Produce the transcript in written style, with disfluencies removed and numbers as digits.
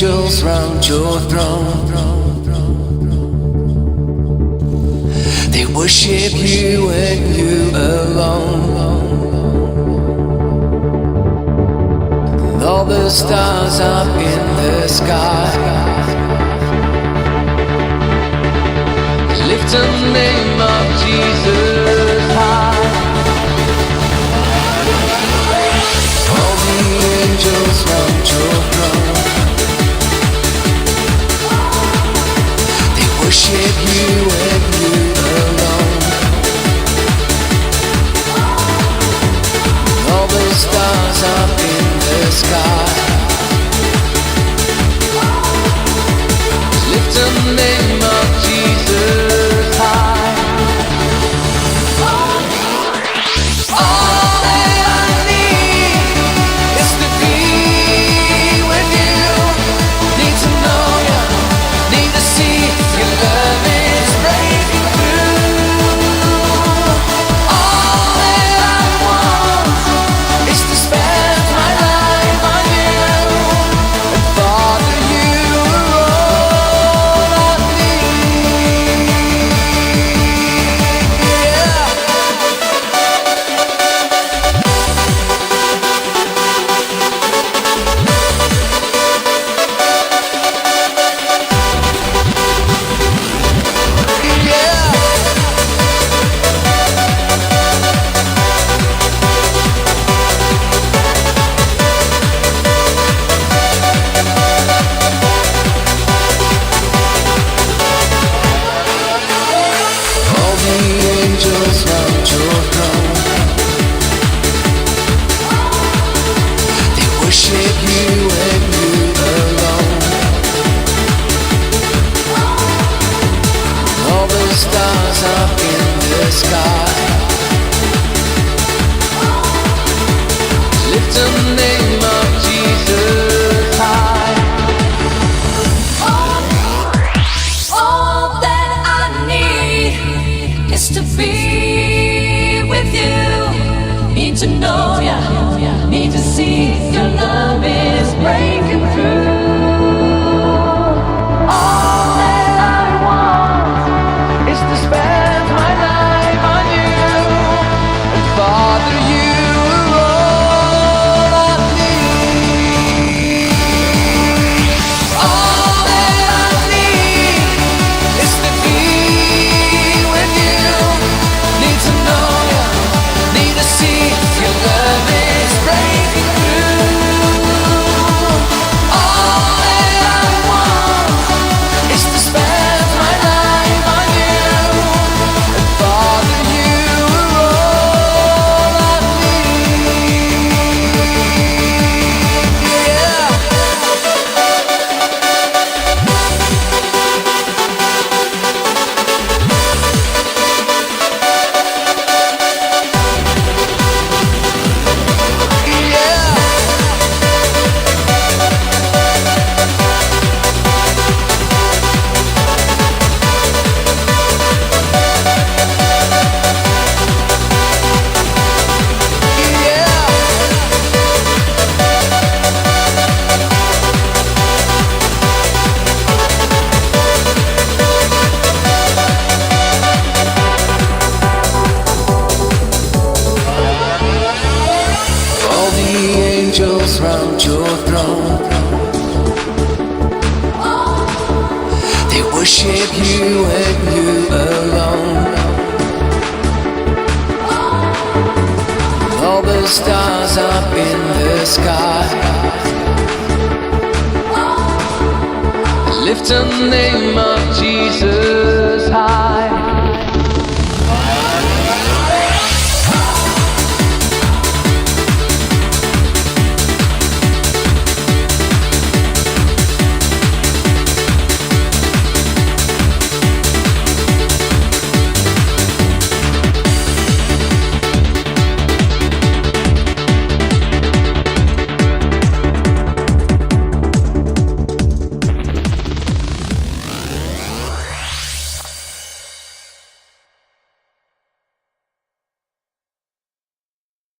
angels round your throne. They worship you and you alone. And all the stars up in the sky lift the name of Jesus high. All the angels round your throne, they worship you and you alone. All the stars up in the sky lift the name of Jesus high. All that I need is to be with you. Need to know you, need to see your love is breaking through. All that I want is to spend my life on you and Father, you are all I need. Yeah. All the angels round your throne, they worship you and you alone. All the stars up in the sky lift the name of Jesus high. All that I need is to be with you. Need to know ya, need to see your love is breaking through. All that I want is to spend my life on you. And Father, you are all I need. All that I need is to be with you. Need to know you, need to see your love is breaking through. All that I want is to spend my life on you. And Father, you are all I need. Yeah. All the angels round your throne, they worship you and you alone. All the stars up in the sky lift the name of Jesus